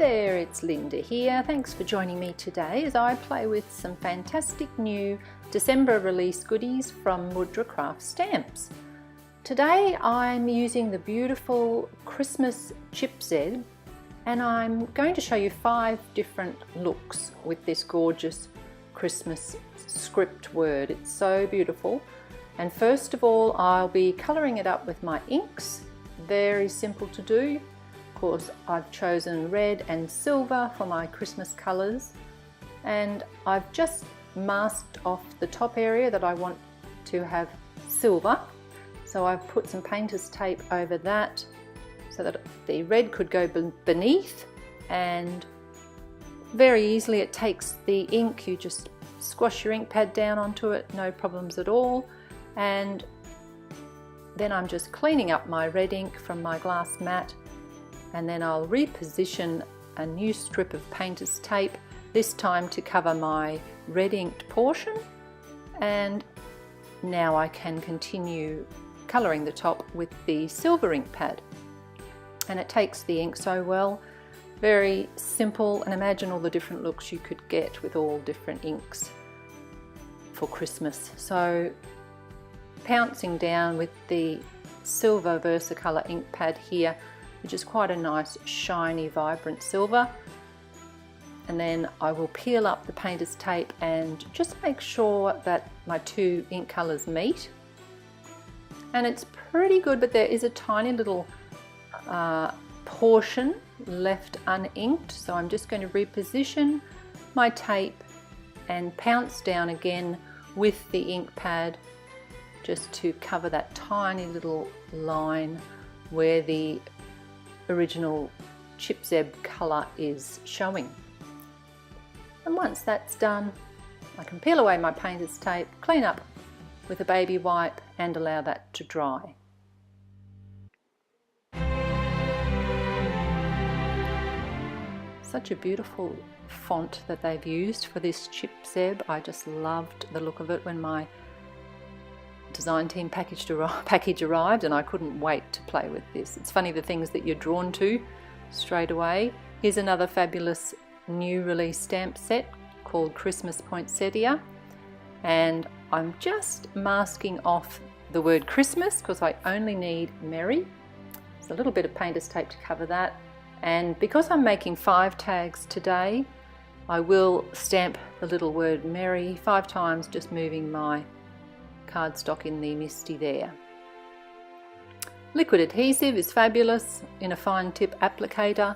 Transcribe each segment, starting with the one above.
there, it's Linda here. Thanks for joining me today as I play with some fantastic new December release goodies from Mudra Craft Stamps. Today I'm using the beautiful Christmas Chipzeb and I'm going to show you 5 different looks with this gorgeous Christmas script word. It's so beautiful. And first of all, I'll be colouring it up with my inks. Very simple to do. Of course, I've chosen red and silver for my Christmas colours, and I've just masked off the top area that I want to have silver. So I've put some painter's tape over that so that the red could go beneath, and very easily it takes the ink. You just squash your ink pad down onto it, no problems at all. And then I'm just cleaning up my red ink from my glass mat, and then I'll reposition a new strip of painter's tape, this time to cover my red inked portion, and now I can continue colouring the top with the silver ink pad. And it takes the ink so well, very simple, and imagine all the different looks you could get with all different inks for Christmas. So pouncing down with the silver Versacolour ink pad here, which is quite a nice shiny vibrant silver, and then I will peel up the painter's tape and just make sure that my 2 ink colours meet. And it's pretty good, but there is a tiny little portion left uninked, so I'm just going to reposition my tape and pounce down again with the ink pad just to cover that tiny little line where the original Chipzeb colour is showing. And once that's done, I can peel away my painter's tape, clean up with a baby wipe and allow that to dry. Such a beautiful font that they've used for this Chipzeb. I just loved the look of it when my design team package arrived, and I couldn't wait to play with this. It's funny the things that you're drawn to straight away. Here's another fabulous new release stamp set called Christmas Poinsettia, and I'm just masking off the word Christmas because I only need Merry. There's a little bit of painter's tape to cover that, and because I'm making 5 tags today, I will stamp the little word Merry 5 times, just moving my cardstock in the MISTI there. Liquid adhesive is fabulous in a fine tip applicator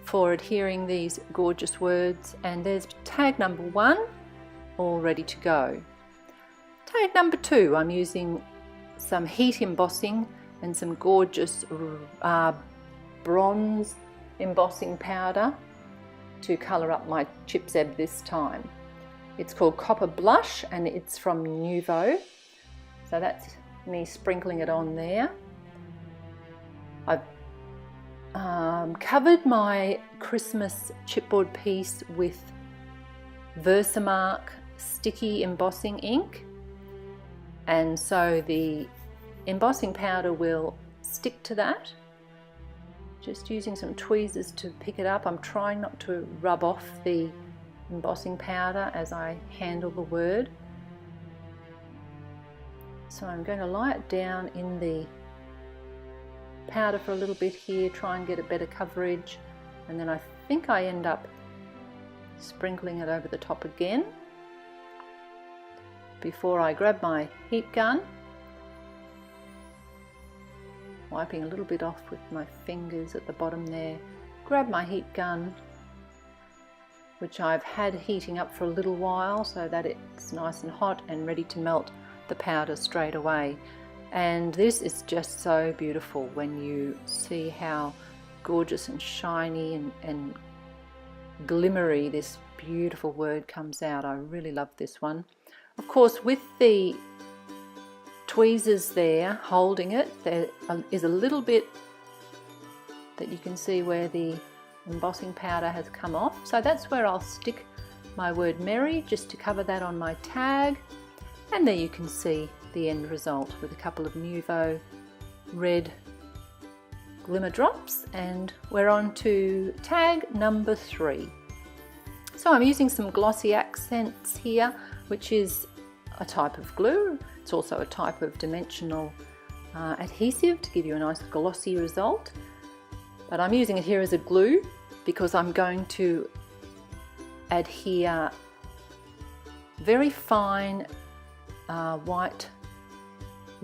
for adhering these gorgeous words, and there's tag number 1 all ready to go. Tag number 2, I'm using some heat embossing and some gorgeous bronze embossing powder to colour up my Chipzeb this time. It's called Copper Blush and it's from Nuvo. So that's me sprinkling it on there. I've covered my Christmas chipboard piece with VersaMark sticky embossing ink, and so the embossing powder will stick to that. Just using some tweezers to pick it up. I'm trying not to rub off the embossing powder as I handle the word. So I'm going to lie it down in the powder for a little bit here, try and get a better coverage, and then I think I end up sprinkling it over the top again before I grab my heat gun, wiping a little bit off with my fingers at the bottom there, grab my heat gun, which I've had heating up for a little while so that it's nice and hot and ready to melt the powder straight away. And this is just so beautiful when you see how gorgeous and shiny and glimmery this beautiful word comes out. I really love this one. Of course, with the tweezers there holding it, there is a little bit that you can see where the embossing powder has come off. So that's where I'll stick my word Merry, just to cover that on my tag. And there you can see the end result with a couple of Nuvo red glimmer drops, and we're on to tag number 3. So I'm using some glossy accents here, which is a type of glue. It's also a type of dimensional adhesive to give you a nice glossy result. But I'm using it here as a glue because I'm going to adhere very fine white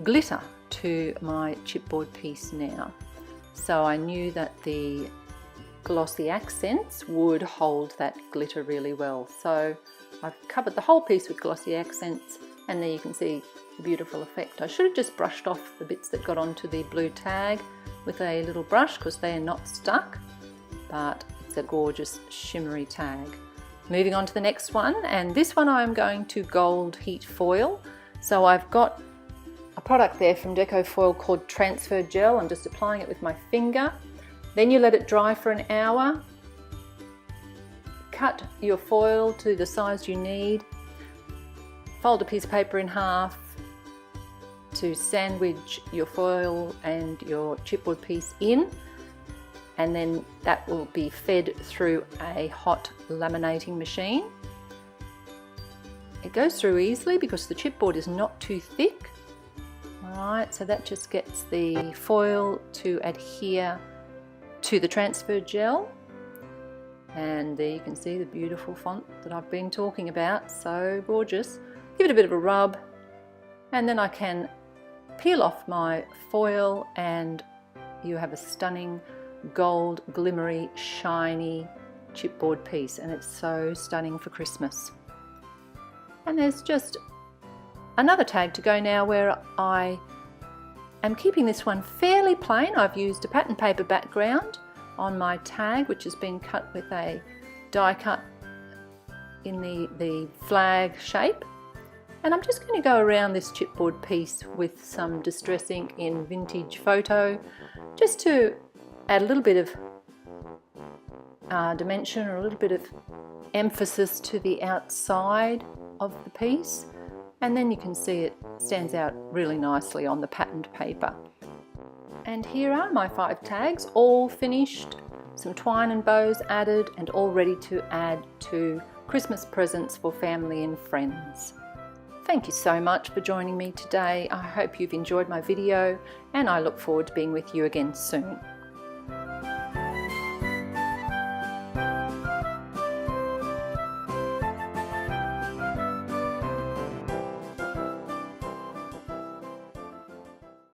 glitter to my chipboard piece now. So I knew that the glossy accents would hold that glitter really well. So I've covered the whole piece with glossy accents, and there you can see the beautiful effect. I should have just brushed off the bits that got onto the blue tag with a little brush because they are not stuck, but it's a gorgeous shimmery tag. Moving on to the next one, and this one I'm going to gold heat foil. So I've got a product there from Deco Foil called Transfer Gel. I'm just applying it with my finger. Then you let it dry for an hour. Cut your foil to the size you need. Fold a piece of paper in half to sandwich your foil and your chipboard piece in, and then that will be fed through a hot laminating machine. It goes through easily because the chipboard is not too thick. Alright, so that just gets the foil to adhere to the transfer gel, and there you can see the beautiful font that I've been talking about, so gorgeous. Give it a bit of a rub, and then I can peel off my foil and you have a stunning gold glimmery shiny chipboard piece, and it's so stunning for Christmas. And there's just another tag to go now where I am keeping this one fairly plain. I've used a pattern paper background on my tag, which has been cut with a die cut in the flag shape. And I'm just going to go around this chipboard piece with some Distress ink in Vintage Photo, just to add a little bit of dimension or a little bit of emphasis to the outside of the piece. And then you can see it stands out really nicely on the patterned paper. And here are my 5 tags, all finished, some twine and bows added, and all ready to add to Christmas presents for family and friends. Thank you so much for joining me today. I hope you've enjoyed my video, and I look forward to being with you again soon.